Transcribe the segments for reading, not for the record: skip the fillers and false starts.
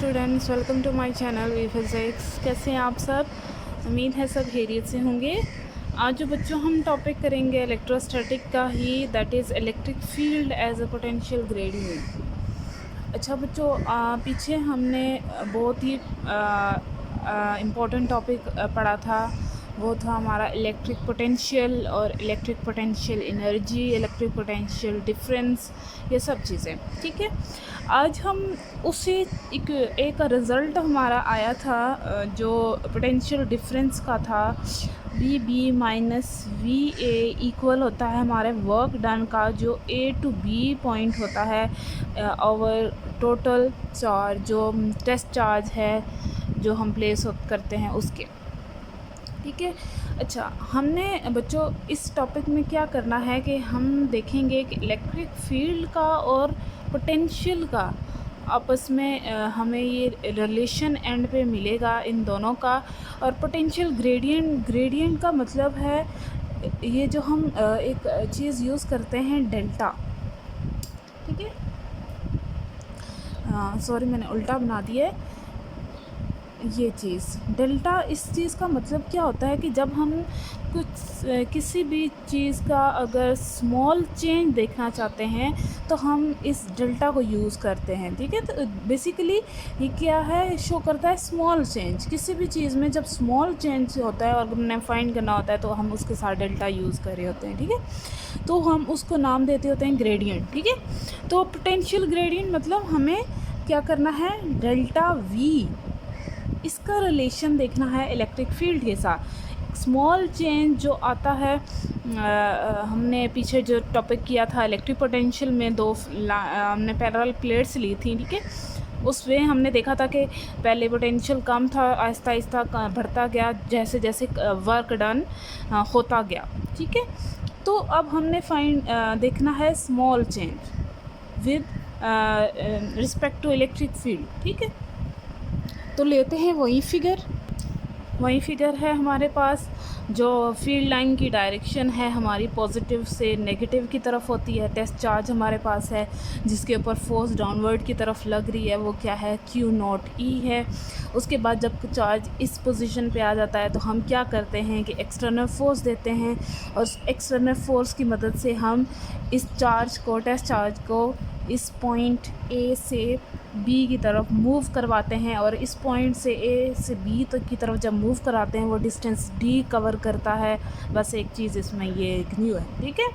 Students, welcome to my channel V physics. कैसे हैं आप सब? उम्मीद है सब खैरियत से होंगे। आज जो बच्चों हम टॉपिक करेंगे इलेक्ट्रोस्टैटिक का ही, that is electric field as a potential gradient. अच्छा बच्चों, पीछे हमने बहुत ही इम्पोर्टेंट टॉपिक पढ़ा था। वो था हमारा इलेक्ट्रिक पोटेंशियल और electric potential energy, electric potential difference, ये सब चीज़ें। ठीक है, आज हम उसी एक रिज़ल्ट हमारा आया था जो पोटेंशियल डिफरेंस का था। V B minus V A equal होता है हमारे वर्क डन का, जो ए टू बी पॉइंट होता है ओवर टोटल चार्ज, जो टेस्ट चार्ज है जो हम प्लेस करते हैं उसके। ठीक है। अच्छा, हमने बच्चों इस टॉपिक में क्या करना है कि हम देखेंगे कि इलेक्ट्रिक फील्ड का और पोटेंशियल का आपस में हमें ये रिलेशन एंड पे मिलेगा इन दोनों का। और पोटेंशियल ग्रेडियंट का मतलब है ये जो हम एक चीज़ यूज़ करते हैं डेल्टा। ठीक है, सॉरी मैंने उल्टा बना दिया है ये चीज़। डेल्टा, इस चीज़ का मतलब क्या होता है कि जब हम किसी भी चीज़ का अगर स्मॉल चेंज देखना चाहते हैं तो हम इस डेल्टा को यूज़ करते हैं। ठीक है, तो बेसिकली ये क्या है, शो करता है स्मॉल चेंज। किसी भी चीज़ में जब स्मॉल चेंज होता है और हमने फाइंड करना होता है तो हम उसके साथ डेल्टा यूज़ कर रहे होते हैं। ठीक है, तो हम उसको नाम देते होते हैं ग्रेडियंट। ठीक है, तो पोटेंशियल ग्रेडियंट मतलब हमें क्या करना है, डेल्टा वी, इसका रिलेशन देखना है इलेक्ट्रिक फील्ड के साथ। स्मॉल चेंज जो आता है, हमने पीछे जो टॉपिक किया था इलेक्ट्रिक पोटेंशियल में, हमने पैरेलल प्लेट्स ली थी। ठीक है, उसमें हमने देखा था कि पहले पोटेंशियल कम था, आहिस्ता आहिस्ता बढ़ता गया जैसे जैसे वर्क डन होता गया। ठीक है, तो अब हमने देखना है small change with respect to electric field. ठीक है, तो लेते हैं वही फिगर है हमारे पास। जो फील्ड लाइन की डायरेक्शन है हमारी पॉजिटिव से नेगेटिव की तरफ होती है। टेस्ट चार्ज हमारे पास है जिसके ऊपर फोर्स डाउनवर्ड की तरफ लग रही है, वो क्या है, क्यू नॉट ई है। उसके बाद जब चार्ज इस पोजीशन पे आ जाता है तो हम क्या करते हैं कि एक्सटर्नल फोर्स देते हैं, और एक्सटर्नल फोर्स की मदद से हम इस चार्ज को, टेस्ट चार्ज को इस पॉइंट ए से बी की तरफ मूव करवाते हैं। और इस पॉइंट से ए से बी तक की तरफ जब मूव कराते हैं वो डिस्टेंस डी कवर करता है। बस एक चीज़ इसमें ये न्यू है। ठीक है,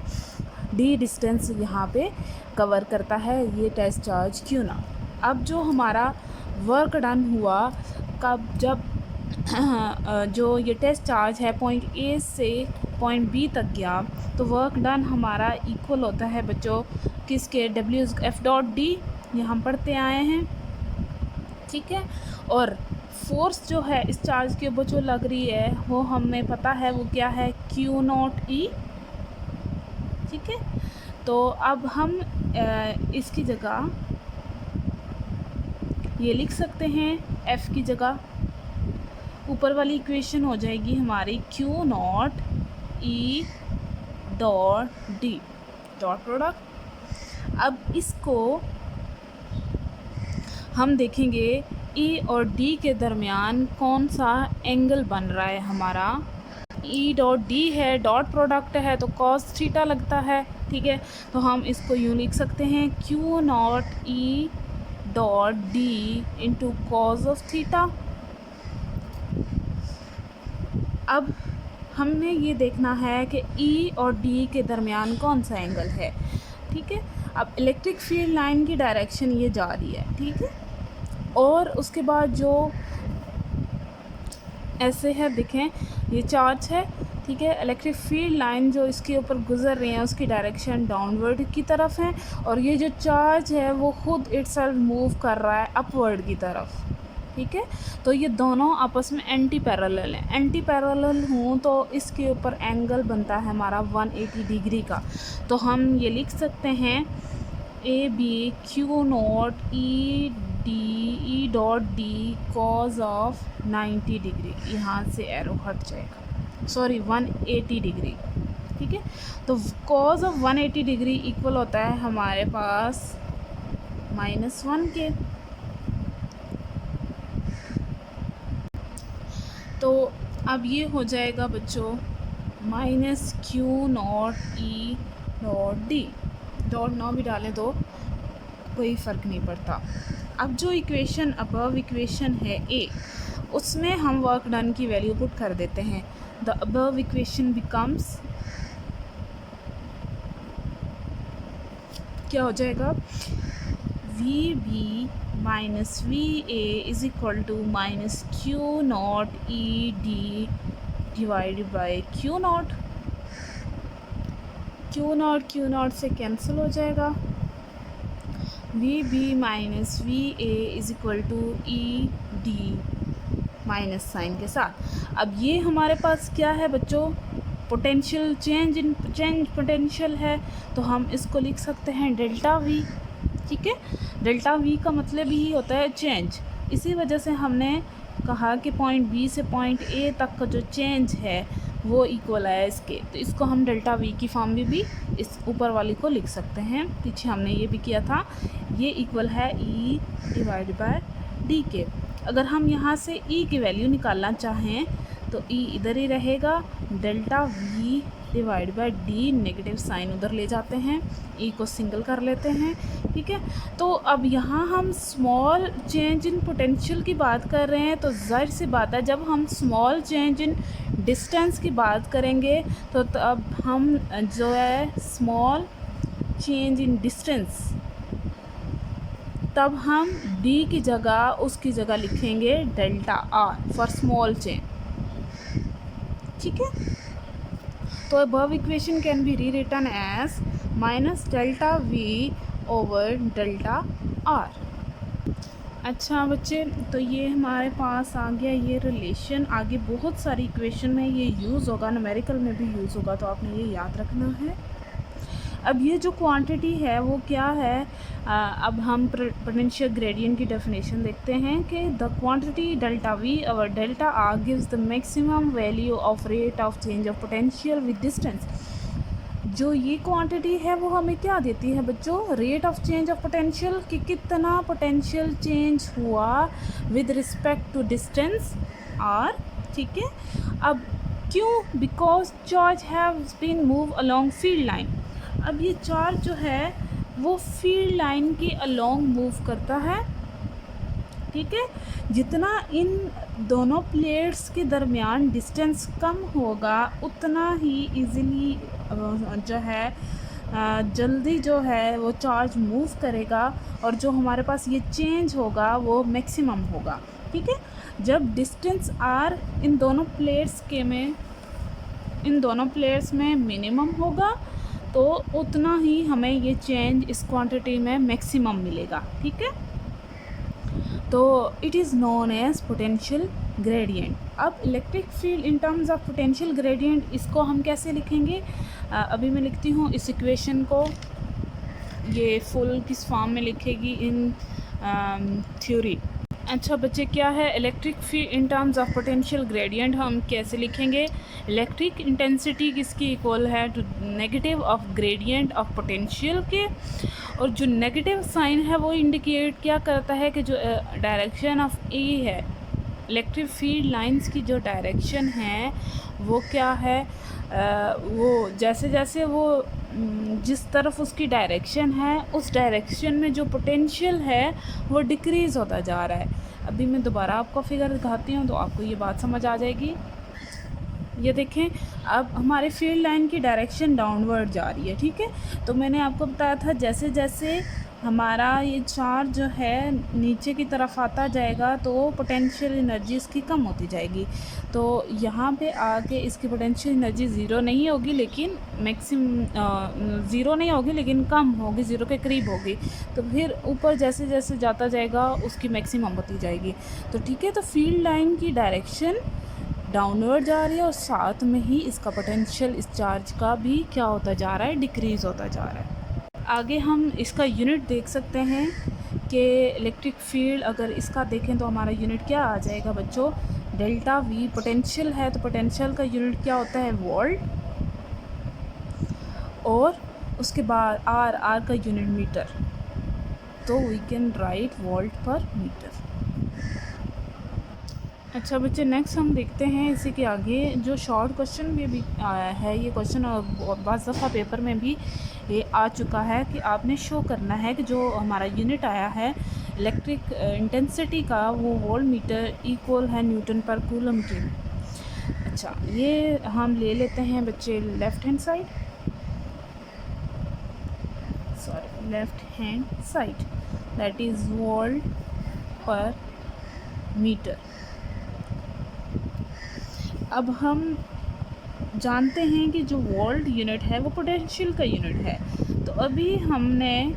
डी डिस्टेंस यहाँ पे कवर करता है ये टेस्ट चार्ज क्यू ना। अब जो हमारा वर्क डन हुआ कब, जब जो ये टेस्ट चार्ज है पॉइंट ए से पॉइंट बी तक गया, तो वर्क डन हमारा इक्वल होता है बच्चों किसके, डब्ल्यू एफ डॉट डी, ये हम पढ़ते आए हैं। ठीक है, और फोर्स जो है इस चार्ज के ऊपर जो लग रही है वो हमें पता है वो क्या है, क्यू नॉट ई। ठीक है, तो अब हम इसकी जगह ये लिख सकते हैं, एफ़ की जगह ऊपर वाली इक्वेशन हो जाएगी हमारी क्यू नॉट ई डॉट डी, डॉट प्रोडक्ट। अब इसको हम देखेंगे ई और डी के दरमियान कौन सा एंगल बन रहा है हमारा। ई डॉट डी है, डॉट प्रोडक्ट है तो कॉस थीटा लगता है। ठीक है, तो हम इसको यूँ लिख सकते हैं, Q naught E dot D into cos of theta. अब हमने ये देखना है कि ई और डी के दरमियान कौन सा एंगल है। ठीक है, अब इलेक्ट्रिक फील्ड लाइन की डायरेक्शन ये जा रही है। ठीक है, और उसके बाद जो ऐसे है, देखें ये चार्ज है। ठीक है, इलेक्ट्रिक फील्ड लाइन जो इसके ऊपर गुजर रही है उसकी डायरेक्शन डाउनवर्ड की तरफ है, और ये जो चार्ज है वो खुद इटसेल्फ मूव कर रहा है अपवर्ड की तरफ। ठीक है, तो ये दोनों आपस में एंटी पैरेलल हैं। एंटी पैरेलल हूँ तो इसके ऊपर एंगल बनता है हमारा 180 डिग्री का। तो हम ये लिख सकते हैं A B Q naught E D E dot D cos of 90 degree, यहाँ से एरो हट जाएगा, सॉरी 180 डिग्री। ठीक है, तो कॉज ऑफ 180 डिग्री इक्वल होता है हमारे पास -1 के। तो अब ये हो जाएगा बच्चों माइनस क्यू नॉट ई डॉट डी, डॉट ना भी डालें तो कोई फ़र्क नहीं पड़ता। अब जो इक्वेशन अबव इक्वेशन है ए, उसमें हम वर्क डन की वैल्यू पुट कर देते हैं। द अबव इक्वेशन बिकम्स, क्या हो जाएगा, V B minus V A is equal to minus Q naught E D divided by Q naught. Q naught से कैंसिल हो जाएगा। V B minus V A is equal to E D minus sign के साथ। अब ये हमारे पास क्या है बच्चों, पोटेंशियल चेंज पोटेंशियल है, तो हम इसको लिख सकते हैं डेल्टा वी। ठीक है, डेल्टा वी का मतलब ही होता है चेंज। इसी वजह से हमने कहा कि पॉइंट बी से पॉइंट ए तक का जो चेंज है वो इक्वल है इसके, तो इसको हम डेल्टा वी की फॉर्म में भी इस ऊपर वाली को लिख सकते हैं। पीछे हमने ये भी किया था, ये इक्वल है ई डिवाइड बाय डी के। अगर हम यहाँ से ई की वैल्यू निकालना चाहें तो ई इधर ही रहेगा, delta V divide by D, negative sign उधर ले जाते हैं, ई को सिंगल कर लेते हैं। ठीक है, तो अब यहाँ हम स्मॉल चेंज इन पोटेंशियल की बात कर रहे हैं, तो ज़ाहिर सी बात है जब हम स्मॉल चेंज इन डिस्टेंस की बात करेंगे तो अब हम जो है स्मॉल चेंज इन डिस्टेंस, तब हम d की जगह उसकी जगह लिखेंगे delta r for small change. ठीक है, तो above equation can be rewritten as minus delta v over delta r। अच्छा बच्चे, तो ये हमारे पास आ गया ये रिलेशन। आगे बहुत सारी इक्वेशन में ये यूज़ होगा, न्यूमेरिकल में भी यूज़ होगा, तो आपने ये याद रखना है। अब ये जो क्वांटिटी है वो क्या है, अब हम पोटेंशियल ग्रेडियंट की डेफिनेशन देखते हैं कि द क्वांटिटी डेल्टा वी और delta R gives the maximum value of rate of change of potential with distance. जो ये क्वांटिटी है वो हमें क्या देती है बच्चों, rate of change of potential, कि कितना पोटेंशियल चेंज हुआ with respect to distance R. ठीक है, अब क्यों, because charge haves been move along field line. अब ये चार्ज जो है वो फील्ड लाइन के अलोंग मूव करता है। ठीक है, जितना इन दोनों प्लेट्स के दरमियान डिस्टेंस कम होगा उतना ही इजीली जो है जल्दी जो है वो चार्ज मूव करेगा, और जो हमारे पास ये चेंज होगा वो मैक्सिमम होगा। ठीक है, जब डिस्टेंस आर इन दोनों प्लेट्स में मिनिमम होगा तो उतना ही हमें ये चेंज इस क्वांटिटी में मैक्सिमम मिलेगा। ठीक है, तो it is known as potential gradient. अब electric field in terms of potential gradient, इसको हम कैसे लिखेंगे, अभी मैं लिखती हूँ इस इक्वेशन को, ये फुल किस फॉर्म में लिखेगी इन थ्योरी। अच्छा बच्चे, क्या है electric field in terms of potential gradient, हम कैसे लिखेंगे, इलेक्ट्रिक इंटेंसिटी किसकी इक्वल है to negative of gradient of potential के, और जो नेगेटिव साइन है वो इंडिकेट क्या करता है कि जो डायरेक्शन ऑफ ए है, इलेक्ट्रिक फील्ड लाइंस की जो डायरेक्शन है वो क्या है, वो जैसे जैसे वो जिस तरफ उसकी डायरेक्शन है उस डायरेक्शन में जो पोटेंशियल है वो डिक्रीज़ होता जा रहा है। अभी मैं दोबारा आपको फिगर दिखाती हूँ तो आपको ये बात समझ आ जाएगी। ये देखें, अब हमारे फील्ड लाइन की डायरेक्शन डाउनवर्ड जा रही है। ठीक है, तो मैंने आपको बताया था जैसे जैसे हमारा ये चार्ज जो है नीचे की तरफ आता जाएगा तो पोटेंशियल एनर्जी इसकी कम होती जाएगी। तो यहाँ पे आके इसकी पोटेंशियल एनर्जी ज़ीरो नहीं होगी, लेकिन ज़ीरो नहीं होगी लेकिन कम होगी, ज़ीरो के करीब होगी। तो फिर ऊपर जैसे जैसे जाता जाएगा उसकी मैक्सिमम होती जाएगी। तो ठीक है, तो फील्ड लाइन की डायरेक्शन डाउनवर्ड जा रही है और साथ में ही इसका पोटेंशियल इस चार्ज का भी क्या होता जा रहा है, डिक्रीज़ होता जा रहा है। आगे हम इसका यूनिट देख सकते हैं कि इलेक्ट्रिक फील्ड अगर इसका देखें तो हमारा यूनिट क्या आ जाएगा बच्चों, डेल्टा वी पोटेंशियल है तो पोटेंशियल का यूनिट क्या होता है, वोल्ट, और उसके बाद आर का यूनिट मीटर, तो वी कैन राइट वोल्ट पर मीटर। अच्छा बच्चे, नेक्स्ट हम देखते हैं इसी के आगे जो शॉर्ट क्वेश्चन में भी आया है। ये क्वेश्चन बाज़ दफ़ा पेपर में भी ये आ चुका है कि आपने शो करना है कि जो हमारा यूनिट आया है इलेक्ट्रिक इंटेंसिटी का, वो वोल्ट मीटर इक्वल है न्यूटन पर कूलम के। अच्छा, ये हम ले लेते हैं बच्चे left hand side, sorry left hand side, that is volt पर मीटर। अब हम जानते हैं कि जो वोल्ट यूनिट है वो पोटेंशियल का यूनिट है। तो अभी हमने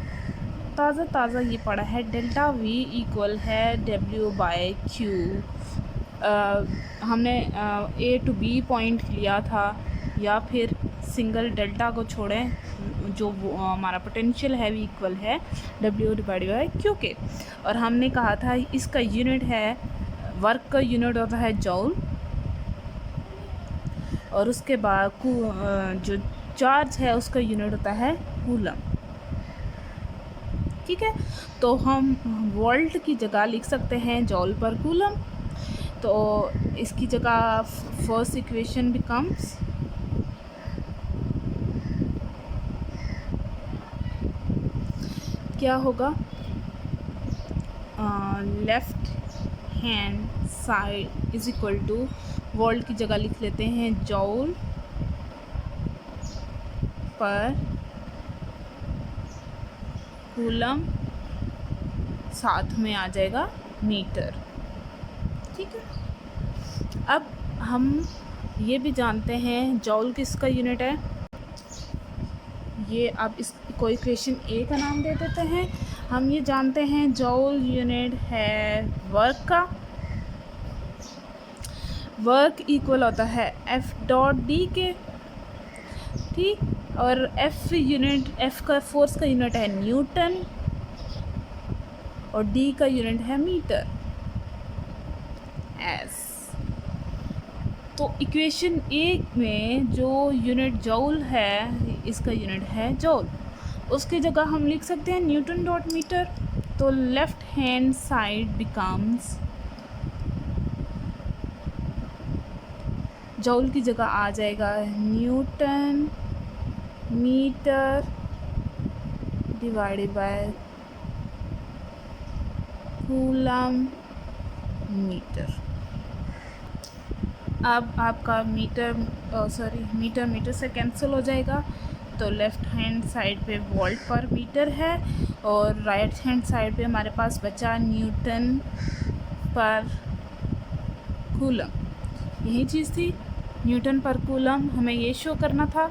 ताज़ा ये पढ़ा है डेल्टा वी इक्वल है डब्ल्यू बाय क्यू। हमने ए टू बी पॉइंट लिया था, या फिर सिंगल डेल्टा को छोड़ें, जो हमारा पोटेंशियल है वी इक्वल है डब्ल्यू डिवाइड बाय क्यू के। और हमने कहा था इसका यूनिट है, वर्क का यूनिट होता है जॉल, और उसके बाद जो चार्ज है उसका यूनिट होता है कूलम। ठीक है, तो हम वोल्ट की जगह लिख सकते हैं जॉल पर कूलम। तो इसकी जगह फर्स्ट इक्वेशन बिकम्स क्या होगा, left hand side is equal two volt की जगह लिख लेते हैं जॉल पर कूलम, साथ में आ जाएगा मीटर। ठीक है, अब हम ये भी जानते हैं जॉल किसका यूनिट है। ये अब इसको इक्वेशन ए का नाम दे देते हैं। हम ये जानते हैं जॉल यूनिट है वर्क का। वर्क इक्वल होता है एफ डॉट डी के। ठीक, और एफ का फोर्स का यूनिट है न्यूटन, और डी का यूनिट है मीटर एस। तो इक्वेशन ए में जो यूनिट जॉल है, इसका यूनिट है जॉल, उसकी जगह हम लिख सकते हैं न्यूटन डॉट मीटर। तो left hand side becomes, joule की जगह आ जाएगा newton metre divided by coulomb metre. अब आपका मीटर से कैंसिल हो जाएगा। तो लेफ़्ट हैंड साइड पे वोल्ट पर मीटर है, और राइट हैंड साइड पे हमारे पास बचा न्यूटन पर कूलम। यही चीज़ थी, न्यूटन पर कूलम। हमें ये शो करना था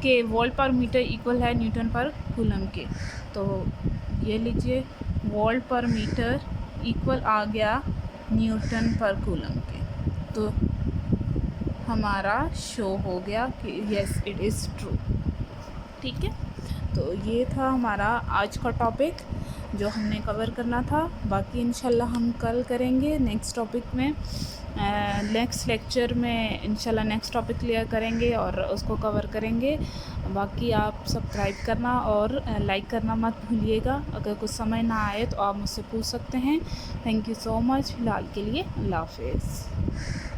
कि वोल्ट पर मीटर इक्वल है न्यूटन पर कूलम के। तो ये लीजिए, वोल्ट पर मीटर इक्वल आ गया न्यूटन पर कूलम के। तो हमारा शो हो गया कि यस इट इज़ ट्रू। ठीक है, तो ये था हमारा आज का टॉपिक जो हमने कवर करना था। बाकी इंशाल्लाह हम कल करेंगे नेक्स्ट टॉपिक में। नेक्स्ट लेक्चर में इंशाल्लाह नेक्स्ट टॉपिक क्लियर करेंगे और उसको कवर करेंगे। बाकी आप सब्सक्राइब करना और लाइक करना मत भूलिएगा। अगर कुछ समझ ना आए तो आप मुझसे पूछ सकते हैं। Thank you so much. फ़िलहाल के लिए अल्लाह हाफ़िज़।